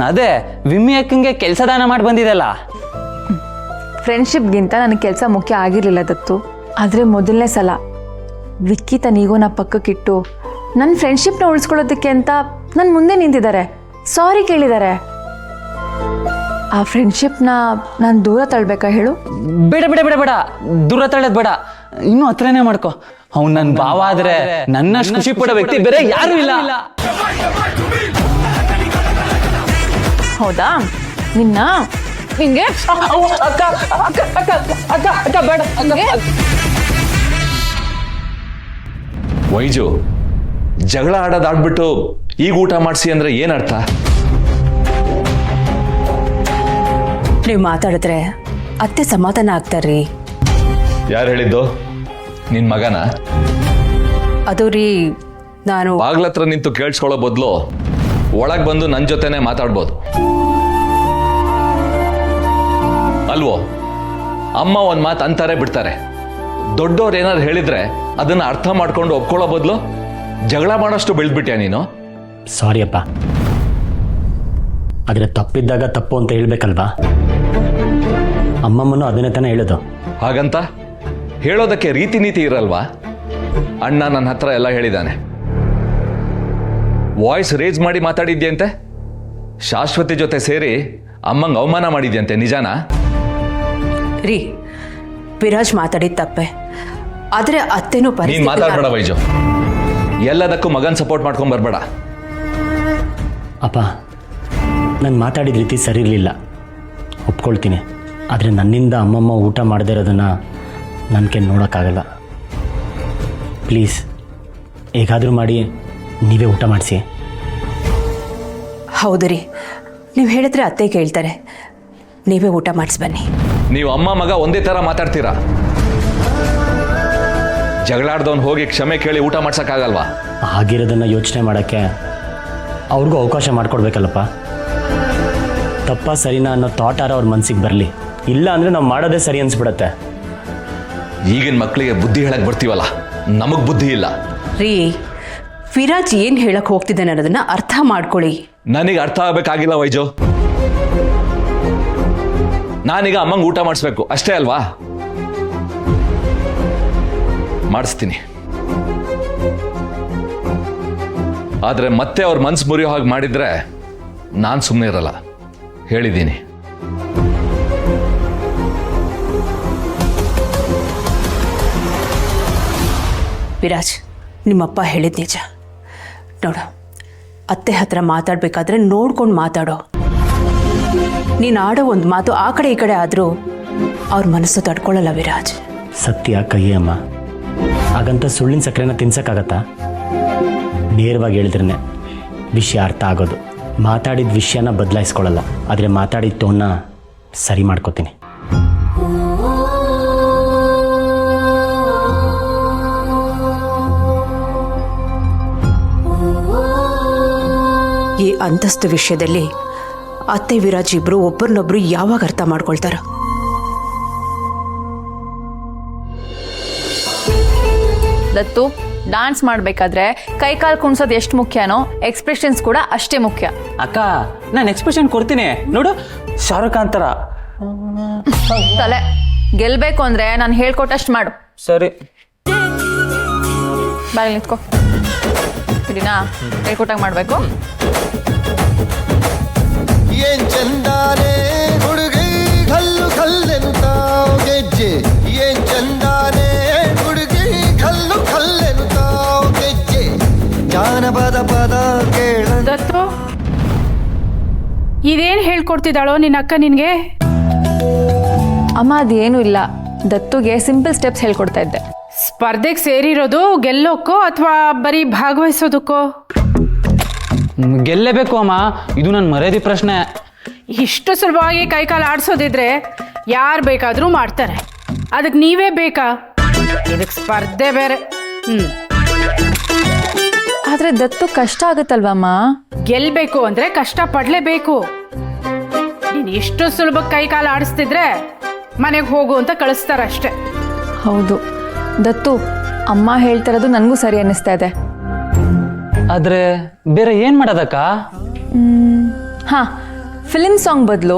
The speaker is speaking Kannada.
ಅದೇ ವಿಮ್ಮಿ ಅಕ್ಕಂಗೆ ಕೆಲಸ ದಾನ ಮಾಡಿ ಬಂದಿದೆಲ್ಲ. ಫ್ರೆಂಡ್ಶಿಪ್ಗಿಂತ ನನಗೆ ಕೆಲಸ ಮುಖ್ಯ ಆಗಿರಲಿಲ್ಲ ದತ್ತು. ಆದರೆ ಮೊದಲನೇ ಸಲ ವಿಕ್ಕಿ ತನಗೋ ನಾ ಪಕ್ಕಕ್ಕಿಟ್ಟು ನನ್ನ ಫ್ರೆಂಡ್ಶಿಪ್ನ ಉಳಿಸ್ಕೊಳ್ಳೋದಕ್ಕೆ ಅಂತ ನನ್ನ ಮುಂದೆ ನಿಂತಿದ್ದಾರೆ, ಸಾರಿ ಕೇಳಿದ್ದಾರೆ. ಆ ಫ್ರೆಂಡ್ಶಿಪ್ನ ನಾನು ದೂರ ತಳ್ಳಬೇಕಾ ಹೇಳು? ಬೇಡ ಬೇಡ ಬೇಡ ಬೇಡ, ದೂರ ತಳ್ಳೋದು ಬೇಡ, ಇನ್ನೂ ಹತ್ರನೇ ಮಾಡ್ಕೊ. ಅವ್ನು ನನ್ನ ಭಾವ ಆದ್ರೆ ನನ್ನಷ್ಟು ಖುಷಿ ಪಡೋ ವ್ಯಕ್ತಿ ಬೇರೆ ಯಾರು ಇಲ್ಲ. ಹೌದಾ? ನಿನ್ನ ಹಿಂಗೆ ಬೇಡ. ವೈಜು, ಜಗಳ ಆಡೋದಾಡ್ಬಿಟ್ಟು ಈಗ ಊಟ ಮಾಡಿಸಿ ಅಂದ್ರೆ ಏನರ್ಥ? ನೀವು ಮಾತಾಡಿದ್ರೆ ಅತ್ತೆ ಸಮಾಧಾನ ಆಗ್ತಾರ್ರಿ. ಯಾರು ಹೇಳಿದ್ದು? ನಿನ್ ಮಗನ? ಅದು ರೀ, ನಾನು ಬಾಗ್ಲತ್ರ ನಿಂತು ಕೇಳಿಸ್ಕೊಳ್ಳೋ ಬದಲು ಒಳಗ್ ಬಂದು ನನ್ನ ಜೊತೆನೆ ಮಾತಾಡ್ಬೋದು ಅಲ್ವೋ? ಅಮ್ಮ ಒಂದ್ ಮಾತು ಅಂತಾರೆ ಬಿಡ್ತಾರೆ. ದೊಡ್ಡವ್ರು ಏನಾದ್ರು ಹೇಳಿದ್ರೆ ಅದನ್ನ ಅರ್ಥ ಮಾಡ್ಕೊಂಡು ಒಪ್ಕೊಳ್ಳೋ ಬದಲು ಜಗಳ ಮಾಡೋಷ್ಟು ಬೆಳೆದ್ಬಿಟ್ಯಾ ನೀನು? ಸಾರಿ ಅಪ್ಪ, ಆದರೆ ತಪ್ಪಿದ್ದಾಗ ತಪ್ಪು ಅಂತ ಹೇಳ್ಬೇಕಲ್ವಾ? ಅಮ್ಮಮ್ಮನೂ ಅದನ್ನೇ ತಾನೇ ಹೇಳೋದು. ಹಾಗಂತ ಹೇಳೋದಕ್ಕೆ ರೀತಿ ನೀತಿ ಇರಲ್ವಾ? ಅಣ್ಣ ನನ್ನ ಹತ್ರ ಎಲ್ಲ ಹೇಳಿದ್ದಾನೆ. ವಾಯ್ಸ್ ರೇಸ್ ಮಾಡಿ ಮಾತಾಡಿದ್ಯಂತೆ, ಶಾಶ್ವತಿ ಜೊತೆ ಸೇರಿ ಅಮ್ಮಂಗೆ ಅವಮಾನ ಮಾಡಿದ್ಯಂತೆ, ನಿಜಾನಾ? ರೀ, ವಿರಾಜ್ ಮಾತಾಡಿದ ತಪ್ಪೆ, ಆದರೆ ಅತ್ತೆನೂ ನೀನ್ ಮಾತಾಡ್ಬೇಡ ವೈಜು. ಎಲ್ಲದಕ್ಕೂ ಮಗನ್ ಸಪೋರ್ಟ್ ಮಾಡ್ಕೊಂಡ್ ಬರ್ಬೇಡ. ಅಪ್ಪ, ನಾನು ಮಾತಾಡಿದ ರೀತಿ ಸರಿ ಇರಲಿಲ್ಲ, ಒಪ್ಕೊಳ್ತೀನಿ. ಆದರೆ ನನ್ನಿಂದ ಅಮ್ಮಮ್ಮ ಊಟ ಮಾಡದೇ ಇರೋದನ್ನು ನನಗೆ ನೋಡೋಕ್ಕಾಗಲ್ಲ. ಪ್ಲೀಸ್, ಹೇಗಾದರೂ ಮಾಡಿ ನೀವೇ ಊಟ ಮಾಡಿಸಿ. ಹೌದು ರೀ, ನೀವು ಹೇಳಿದ್ರೆ ಅತ್ತೆ ಕೇಳ್ತಾರೆ. ನೀವೇ ಊಟ ಮಾಡಿಸಿ ಬನ್ನಿ. ನೀವು ಅಮ್ಮ ಮಗ ಒಂದೇ ಥರ ಮಾತಾಡ್ತೀರಾ? ಜಗಳಾಡ್ದವ್ನು ಹೋಗಿ ಕ್ಷಮೆ ಕೇಳಿ ಊಟ ಮಾಡ್ಸೋಕ್ಕಾಗಲ್ವಾ? ಆಗಿರೋದನ್ನು ಯೋಚನೆ ಮಾಡೋಕ್ಕೆ ಅವ್ರಿಗೂ ಅವಕಾಶ ಮಾಡಿಕೊಡ್ಬೇಕಲ್ಲಪ್ಪ. ತಪ್ಪ ಸರಿನಾ ಅನ್ನೋ ಥಾಟಾರ ಅವ್ರ ಮನಸ್ಸಿಗೆ ಬರಲಿ. ಇಲ್ಲ ಅಂದರೆ ನಾವು ಮಾಡೋದೇ ಸರಿ ಅನ್ಸ್ಬಿಡತ್ತೆ. ಈಗಿನ ಮಕ್ಕಳಿಗೆ ಬುದ್ಧಿ ಹೇಳಕ್ ಬರ್ತೀವಲ್ಲ, ನಮಗ್ ಬುದ್ಧಿ ಇಲ್ಲ. ರೀ, ವಿರಾಜ್ ಏನು ಹೇಳಕ್ ಹೋಗ್ತಿದ್ದಾನೆ ಅನ್ನೋದನ್ನ ಅರ್ಥ ಮಾಡ್ಕೊಳ್ಳಿ. ನನಗೆ ಅರ್ಥ ಆಗ್ಬೇಕಾಗಿಲ್ಲ ವೈಜು. ನಾನೀಗ ಅಮ್ಮಂಗೆ ಊಟ ಮಾಡಿಸ್ಬೇಕು ಅಷ್ಟೇ ಅಲ್ವಾ? ಮಾಡಿಸ್ತೀನಿ. ಆದರೆ ಮತ್ತೆ ಅವ್ರ ಮನ್ಸು ಮುರಿಯೋ ಹಾಗೆ ಮಾಡಿದ್ರೆ ನಾನು ಸುಮ್ಮನೆ ಇರಲ್ಲ, ಹೇಳಿದ್ದೀನಿ. ವಿರಾಜ್, ನಿಮ್ಮಪ್ಪ ಹೇಳಿದ ನಿಜ. ನೋಡು, ಅತ್ತೆ ಹತ್ರ ಮಾತಾಡಬೇಕಾದ್ರೆ ನೋಡ್ಕೊಂಡು ಮಾತಾಡೋ. ನೀನು ಆಡೋ ಒಂದು ಮಾತು ಆ ಕಡೆ ಈ ಕಡೆ ಆದರೂ ಅವ್ರ ಮನಸ್ಸು ತಡ್ಕೊಳ್ಳಲ್ಲ ವಿರಾಜ್. ಸತ್ಯ ಕೈ ಅಮ್ಮ, ಹಾಗಂತ ಸುಳ್ಳಿನ ಸಕ್ಕರೆನ ತಿನ್ಸಕ್ಕಾಗತ್ತಾ? ನೇರವಾಗಿ ಹೇಳಿದ್ರೇ ವಿಷಯ ಅರ್ಥ ಆಗೋದು. ಮಾತಾಡಿದ ವಿಷಯನ ಬದಲಾಯಿಸ್ಕೊಳ್ಳಲ್ಲ, ಆದರೆ ಮಾತಾಡಿದ ಟೋನ್ನ ಸರಿ ಮಾಡ್ಕೋತೀನಿ. ಈ ಅಂತಸ್ತು ವಿಷಯದಲ್ಲಿ ಅತ್ತೆ ವಿರಾಜ್ ಇಬ್ರು ಒಬ್ಬರನ್ನೊಬ್ರು ಯಾವಾಗ ಅರ್ಥ ಮಾಡ್ಕೊಳ್ತಾರ? ದತ್ತು, ಡಾನ್ಸ್ ಮಾಡಬೇಕಾದ್ರೆ ಕೈಕಾಲು ಕುಣಿಸೋದು ಎಷ್ಟು ಮುಖ್ಯನೋ ಎಕ್ಸ್ಪ್ರೆಷನ್ಸ್ ಕೂಡ ಅಷ್ಟೇ ಮುಖ್ಯ. ಅಕ್ಕ, ನಾನು ಎಕ್ಸ್ಪ್ರೆಷನ್ ಕೊಡ್ತೀನಿ ನೋಡು, ಶಾರುಖ್ ಖಾನ್ ಥರ. ತಲೆ ಗೆಲ್ಬೇಕು ಅಂದ್ರೆ ನಾನು ಹೇಳ್ಕೊಟ್ಟಷ್ಟು ಮಾಡು. ಸರಿ, ಬಾರಿ ನಿಂತ್ಕೋ. ಸರಿನಾ? ಹೇಳ್ಕೊಟ್ಟಾಗ ಮಾಡಬೇಕು. ಏನ್ ಚಂದಾನೆ ಹುಡುಗಿ ಕಲ್ಲು ಕಲ್ಲೆನುತ್ತಾವ್ ಗೆಜ್ಜೆ, ಏನ್ ಚಂದಾನೆ ಹುಡುಗಿ ಕಲ್ಲು ಕಲ್ಲೆನುತ್ತಾವ್ ಗೆಜ್ಜೆ, ಜಾನಪದ ಪದ ಕೇಳ. ದತ್ತು, ಇದೇನು ಹೇಳ್ಕೊಡ್ತಿದ್ದಾಳೋ ನಿನ್ನ ಅಕ್ಕ ನಿನಗೆ? ಅಮ್ಮ, ಅದೇನೂ ಇಲ್ಲ, ದತ್ತುಗೆ ಸಿಂಪಲ್ ಸ್ಟೆಪ್ಸ್ ಹೇಳ್ಕೊಡ್ತಾ ಇದ್ದೆ. ಸ್ಪರ್ಧೆಗೆ ಸೇರಿರೋದು ಗೆಲ್ಲೋಕ್ಕೋ ಅಥವಾ ಬರೀ ಭಾಗವಹಿಸೋದಕ್ಕೋ? ಗೆಲ್ಲೇಬೇಕು ಅಮ್ಮ, ಇದು ನನ್ನ ಮರ್ಯಾದೆ ಪ್ರಶ್ನೆ. ಇಷ್ಟು ಸುಲಭವಾಗಿ ಕೈಕಾಲು ಆಡಿಸೋದಿದ್ರೆ ಯಾರು ಬೇಕಾದರೂ ಮಾಡ್ತಾರೆ, ಅದಕ್ಕೆ ನೀವೇ ಬೇಕಾ? ಇದಕ್ಕೆ ಸ್ಪರ್ಧೆ ಬೇರೆ. ಆದರೆ ದತ್ತು ಕಷ್ಟ ಆಗುತ್ತಲ್ವಮ್ಮ? ಗೆಲ್ಲಬೇಕು ಅಂದರೆ ಕಷ್ಟ ಪಡಲೇಬೇಕು. ನೀನು ಇಷ್ಟು ಸುಲಭಕ್ಕೆ ಕೈಕಾಲು ಆಡಿಸ್ತಿದ್ರೆ ಮನೆಗೆ ಹೋಗು ಅಂತ ಕಳಿಸ್ತಾರಷ್ಟೆ. ಹೌದು ದತ್ತು, ಅಮ್ಮ ಹೇಳ್ತಿರೋದು ನನಗೂ ಸರಿ ಅನ್ನಿಸ್ತಾ ಇದೆ. ಆದ್ರೆ ಬೇರೆ ಏನ್ ಮಾಡೋದಕ್ಕ? ಹಾಂ, ಫಿಲ್ಮ್ ಸಾಂಗ್ ಬದಲು